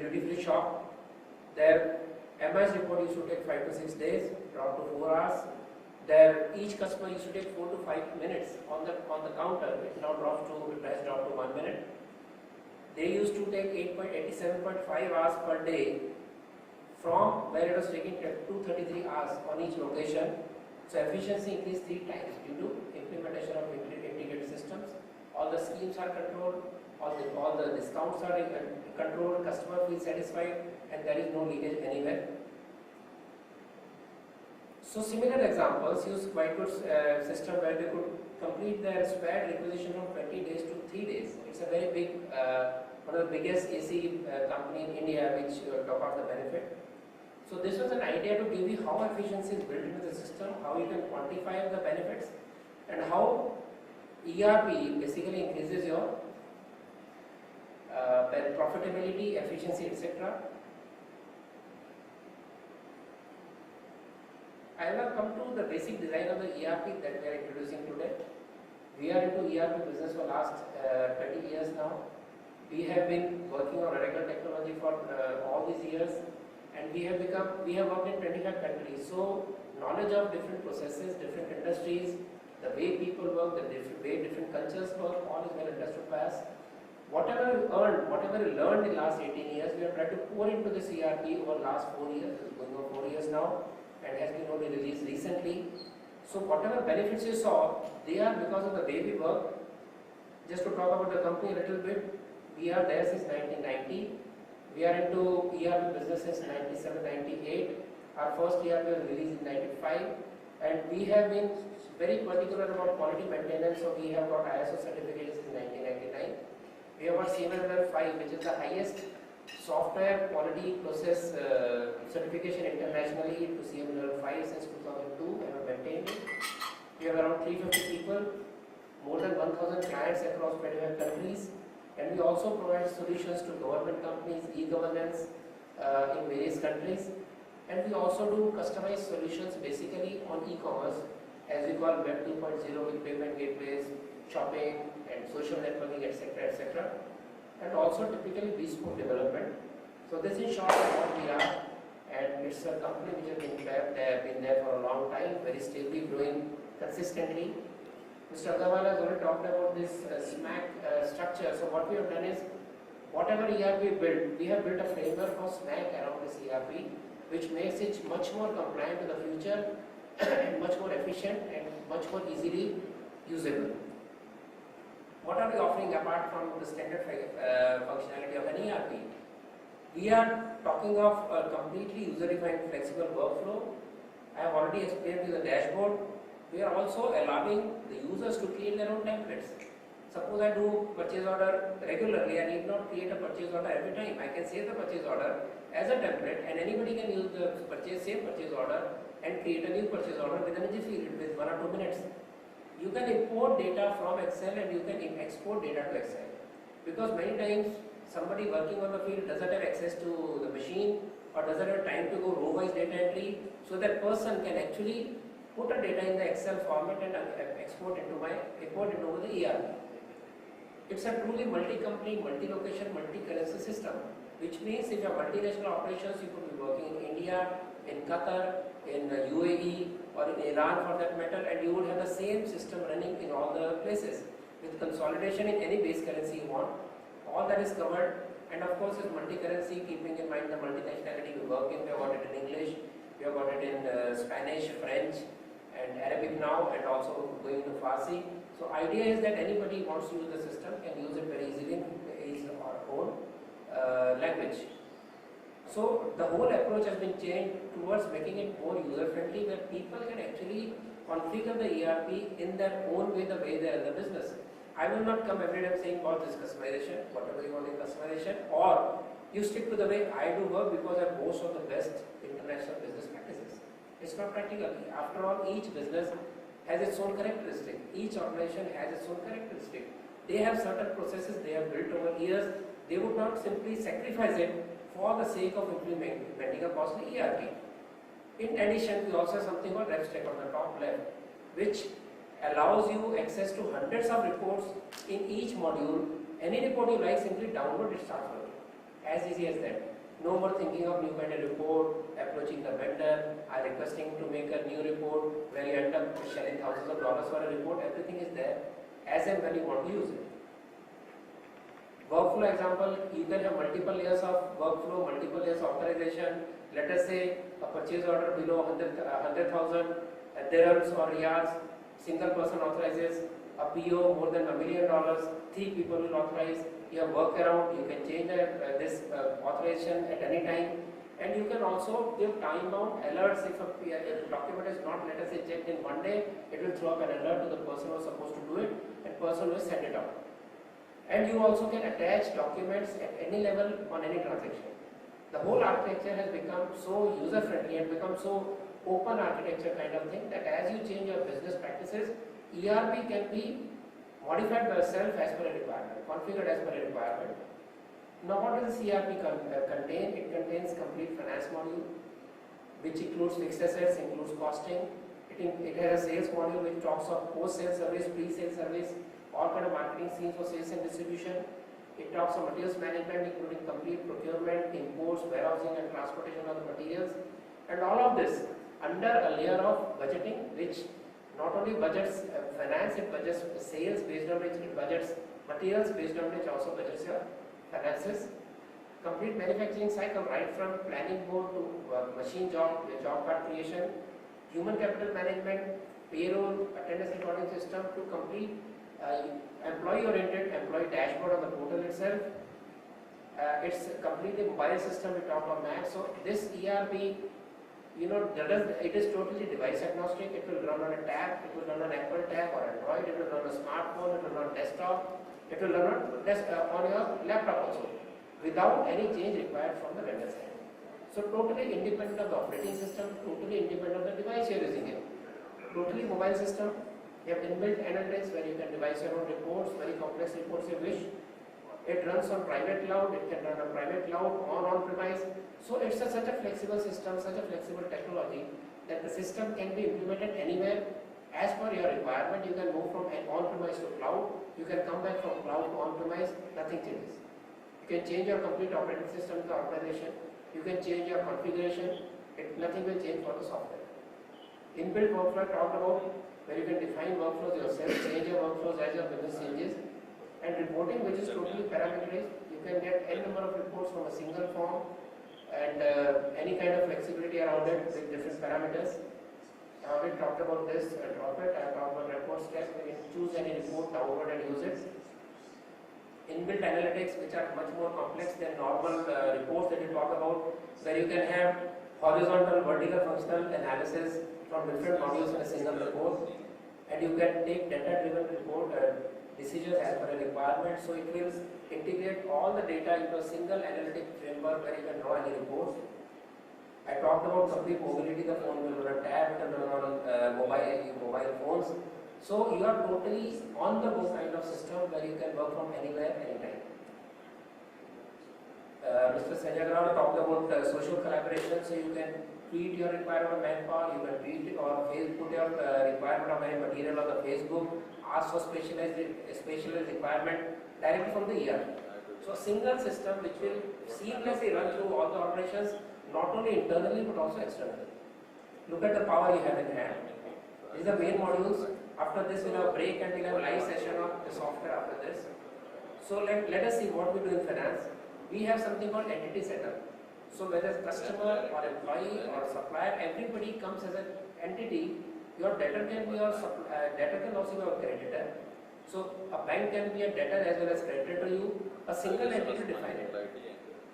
duty-free shop. Their MIS report used to take 5 to 6 days, dropped to 4 hours. Each customer used to take 4 to 5 minutes on the counter. It now dropped to 1 minute. They used to take 87.5 hours per day from where it was taking 233 hours on each location. So efficiency increased 3 times due to implementation of integrated systems. All the schemes are controlled, all the discounts are controlled, customer feels satisfied, and there is no leakage anywhere. So similar examples use Whitegoods system where they could complete their spare requisition from 20 days to 3 days. It's a very big, one of the biggest AC company in India which talk about the benefit. So this was an idea to give you how efficiency is built into the system, how you can quantify the benefits, and how ERP basically increases your profitability, efficiency, etc. I will come to the basic design of the ERP that we are introducing today. We are into ERP business for last 20 years now. We have been working on Oracle technology for all these years, and we have worked in 25 countries. So knowledge of different processes, different industries, the way people work, the way different cultures work, all is well understood by us. Whatever we learned in the last 18 years, we have tried to pour into this ERP over the last 4 years. It's going on 4 years now, and has been only released recently. So whatever benefits you saw, they are because of the way we work. Just to talk about the company a little bit, we are there since 1990. We are into ERP business since 97-98. Our first ERP was released in 95, and we have been very particular about quality maintenance. So we have got ISO certificates in 1999. We have got CMM level 5, which is the highest software quality process certification internationally to CMM level 5 since 2002, and we maintained it. We have around 350 people, more than 1,000 clients across 25 countries, and we also provide solutions to government companies, e-governance in various countries, and we also do customized solutions basically on e-commerce, as we call Web 2.0 with payment gateways, shopping and social networking, etc., etc., and also typically bespoke development. So this is short of what we are, and it's a company which has been there for a long time, very stably growing consistently. Mr. Agarwal has already talked about this SMAC structure. So what we have done is, whatever ERP we built, we have built a framework for SMAC around this ERP, which makes it much more compliant to the future and much more efficient and much more easily usable. What are we offering apart from the standard functionality of an ERP? We are talking of a completely user-defined flexible workflow. I have already explained to the dashboard. We are also allowing the users to create their own templates. Suppose I do purchase order regularly, I need not create a purchase order every time. I can save the purchase order as a template, and anybody can use the same purchase order and create a new purchase order within a jiffy, with 1 or 2 minutes. You can import data from Excel and you can export data to Excel, because many times somebody working on the field doesn't have access to the machine or doesn't have time to go row-wise data entry, so that person can actually put a data in the Excel format and import it over the ERP. It's a truly multi-company, multi-location, multi-currency system, which means if you have multinational operations, you could be working in India, in Qatar, in UAE, or in Iran for that matter, and you would have the same system running in all the places with consolidation in any base currency you want. All that is covered, and of course it's multi-currency, keeping in mind the multinationality we work in. We have got it in English, we have got it in Spanish, French, and Arabic now, and also going to Farsi. So idea is that anybody who wants to use the system can use it very easily in his or her own language. So the whole approach has been changed towards making it more user-friendly, where people can actually configure the ERP in their own way, the way they are in the business. I will not come every time saying about this customization, whatever you want in customization, or you stick to the way I do work because I boast of the best international business practices. It's not practical. After all, each business has its own characteristic. Each organization has its own characteristic. They have certain processes they have built over years. They would not simply sacrifice it for the sake of implementing a costly ERP. In addition, we also have something called RevStack on the top left, which allows you access to hundreds of reports in each module. Any report you like, simply download it, start working. As easy as that. No more thinking of new kind of report, approaching the vendor, or requesting to make a new report where you end up shelling thousands of dollars for a report. Everything is there as and when you want to use it. Workflow example, you can have multiple layers of workflow, multiple layers of authorization. Let us say a purchase order below 100,000 dirhams or riyals, single person authorizes. A PO more than $1 million, 3 people will authorize. You have workaround, you can change this authorization at any time. And you can also give time-bound alerts if a document is not, let us say, checked in one day, it will throw up an alert to the person who is supposed to do it, and person will send it out. And you also can attach documents at any level on any transaction. The whole architecture has become so user-friendly and become so open architecture kind of thing that as you change your business practices, ERP can be modified by yourself as per a requirement, configured as per a requirement. Now what does this ERP contain? It contains complete finance module, which includes fixed assets, includes costing. It has a sales module which talks of post-sale service, pre-sale service, all kind of marketing scenes for sales and distribution. It talks of materials management, including complete procurement, imports, warehousing and transportation of the materials. And all of this under a layer of budgeting, which not only budgets finance, it budgets sales based on which it budgets materials, based on which also budgets your finances. Complete manufacturing cycle, right from planning board to machine job card creation, human capital management, payroll, attendance recording system, to complete employee-oriented employee dashboard on the portal itself. It's completely mobile system, we talk on Mac. So this ERP, it is totally device agnostic. It will run on a tab, it will run on Apple tab or Android, it will run on a smartphone, it will run on desktop, it will run on your laptop also, without any change required from the vendor side. So totally independent of the operating system, totally independent of the device you are using it. Totally mobile system. You have inbuilt analytics where you can devise your own reports, very complex reports you wish. It runs on private cloud, it can run on private cloud, on-premise. So it's such a flexible system, such a flexible technology that the system can be implemented anywhere as per your requirement. You can move from on-premise to cloud, you can come back from cloud to on-premise, nothing changes. You can change your complete operating system to the organization, you can change your configuration, nothing will change for the software. Inbuilt workflow I talked about, where you can define workflows yourself, change your workflows as your business changes. And reporting, which is totally parameterized, you can get n number of reports from a single form, and any kind of flexibility around it with different parameters. I already talked about this, drop it. I talked about report steps, where you can choose any report, download and use it. Inbuilt analytics, which are much more complex than normal reports that you talk about, where you can have horizontal, vertical functional analysis from different modules in a single report, and you can take data-driven report decisions as per a requirement. So it will integrate all the data into a single analytic framework where you can draw any reports. I talked about complete mobility. The phone will run a tab, it will run on mobile phones. So you are totally on the go kind of system where you can work from anywhere, anytime. Mr. Sanjay Agarwal talked about social collaboration. So you can tweet your requirement of manpower, you can tweet it or put your requirement of any material on the Facebook, ask for specialized requirement directly from the ERP. So a single system which will seamlessly run through all the operations, not only internally but also externally. Look at the power you have in hand. These are the main modules. After this we'll have a break and we'll have a live session of the software after this. So let us see what we do in finance. We have something called entity setup. So whether customer or employee or supplier, everybody comes as an entity. Your debtor can be your debtor can also be your creditor. So a bank can be a debtor as well as creditor to you. A single entity define it.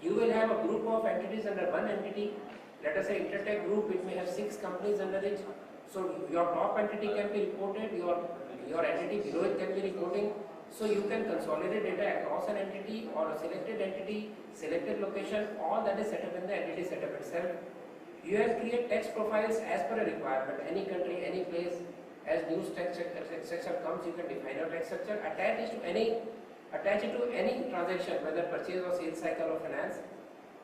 You will have a group of entities under one entity. Let us say Intertech Group, it may have 6 companies under it. So your top entity can be reported, your entity below it can be reporting. So you can consolidate data across an entity or a selected entity, selected location, all that is set up in the entity setup itself. You have create text profiles as per a requirement, any country, any place. As new text structure comes, you can define your text structure, attach it to any transaction, whether purchase or sales cycle or finance.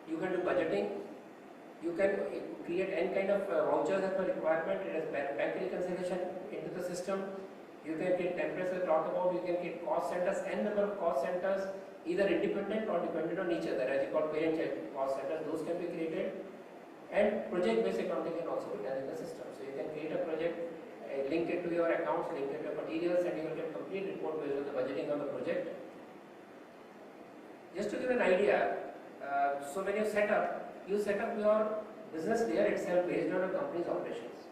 You can do budgeting. You can create any kind of vouchers as per requirement. It has bank reconciliation into the system. You can get templates to talk about. You can get cost centers, n number of cost centers. either independent or dependent on each other, as you call parent-child cost centers, those can be created. And project-based accounting can also be done in the system. So you can create a project, link it to your accounts, link it to materials, and you will get complete report based on the budgeting of the project. Just to give an idea, so when you set up your business there itself based on the company's operations.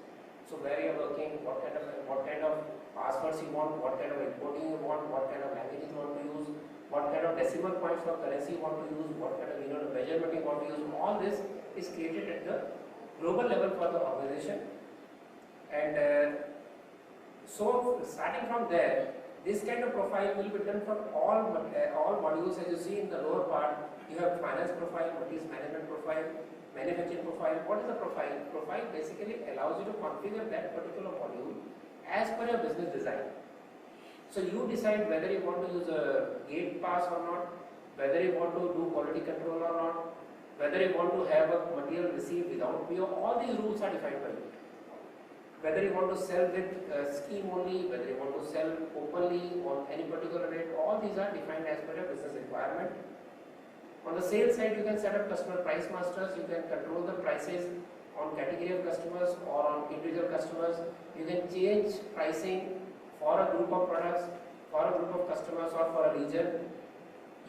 So where you are working, what kind of passwords you want, what kind of reporting you want, what kind of language you want to use, what kind of decimal points for currency you want to use, what kind of measurement you want to use. All this is created at the global level for the organization. And so starting from there, this kind of profile will be done for all modules. As you see in the lower part, you have finance profile, materials management profile, manufacturing profile. What is the profile? Profile basically allows you to configure that particular module as per your business design. So you decide whether you want to use a gate pass or not, whether you want to do quality control or not, whether you want to have a material received without PO. All these rules are defined by you. Whether you want to sell with scheme only, whether you want to sell openly on any particular rate, all these are defined as per your business requirement. On the sales side, you can set up customer price masters. You can control the prices on category of customers or on individual customers. You can change pricing for a group of products, for a group of customers, or for a region.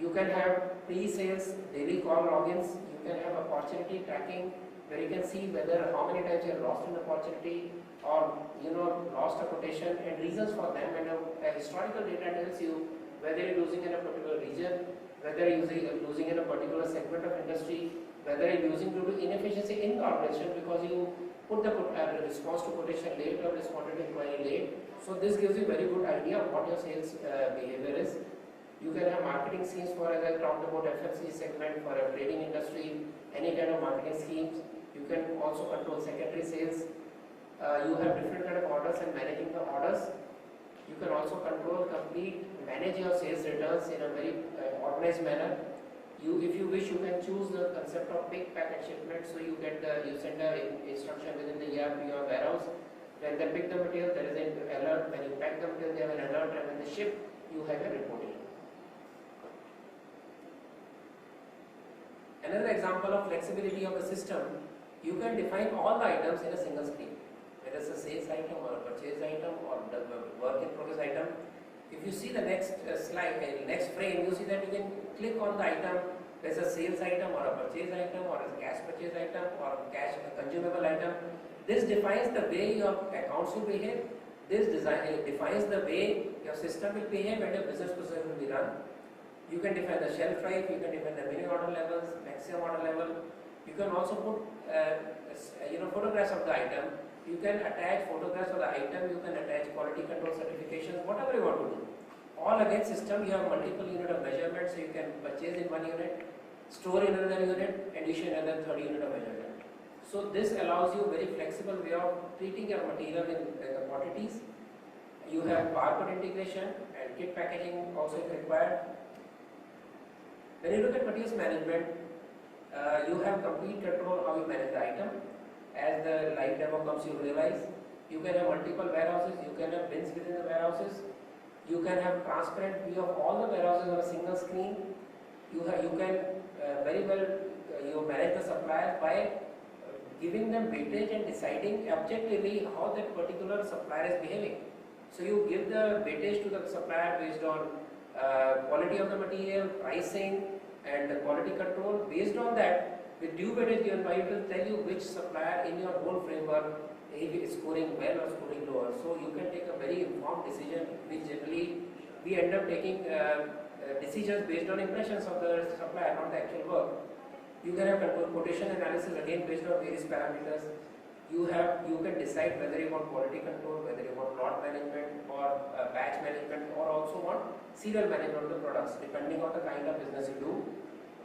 You can have pre-sales daily call logins. You can have opportunity tracking, where you can see whether how many times you have lost an opportunity or lost a quotation and reasons for them. And a historical data tells you whether you're losing in a particular region, whether you're losing in a particular segment of industry, whether you're losing due to inefficiency in the organization because you put the response to quotation late or responded to inquiry late. So this gives you a very good idea of what your sales behavior is. You can have marketing schemes for, as I talked about, FMCG segment, for a trading industry, any kind of marketing schemes. You can also control secondary sales. You have different kind of orders and managing the orders. You can also control, manage your sales returns in a very organized manner. If you wish, you can choose the concept of pick, pack and shipment. So you send an instruction within the ERP or warehouse. When they pick the material, there is an alert. When you pack the material, they have an alert, and when they ship, you have a reporting. Another example of flexibility of the system, you can define all the items in a single screen. Whether it's a sales item or a purchase item or the work in progress item. If you see the next slide, next frame, you see that you can click on the item. There's a sales item or a purchase item or a cash purchase item or a cash consumable item. This defines the way your accounts will behave. This defines the way your system will behave and your business process will be run. You can define the shelf life, you can define the minimum order levels, maximum order level. You can also put photographs of the item. You can attach photographs of the item, you can attach quality control certifications, whatever you want to do. All again system, you have multiple unit of measurement, so you can purchase in one unit, store in another unit, and issue another third unit of measurement. So this allows you a very flexible way of treating your material in the quantities. You have barcode integration and kit packaging also if required. When you look at materials management, you have complete control how you manage the item. As the live demo comes, you realize you can have multiple warehouses, you can have bins within the warehouses, you can have transparent view of all the warehouses on a single screen. You can very well manage the suppliers by giving them weightage and deciding objectively how that particular supplier is behaving. So you give the weightage to the supplier based on quality of the material, pricing, and the quality control. Based on that, with due weightage given by, it will tell you which supplier in your whole framework is scoring well or scoring lower. So you can take a very informed decision, which generally we end up taking decisions based on impressions of the supplier, not the actual work. You can have control quotation analysis again based on various parameters. You can decide whether you want quality control, whether you want lot management or batch management, or also want serial management of the products, depending on the kind of business you do.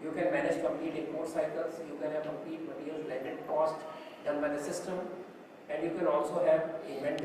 You can manage complete import cycles. You can have complete materials landed cost done by the system, and you can also have inventory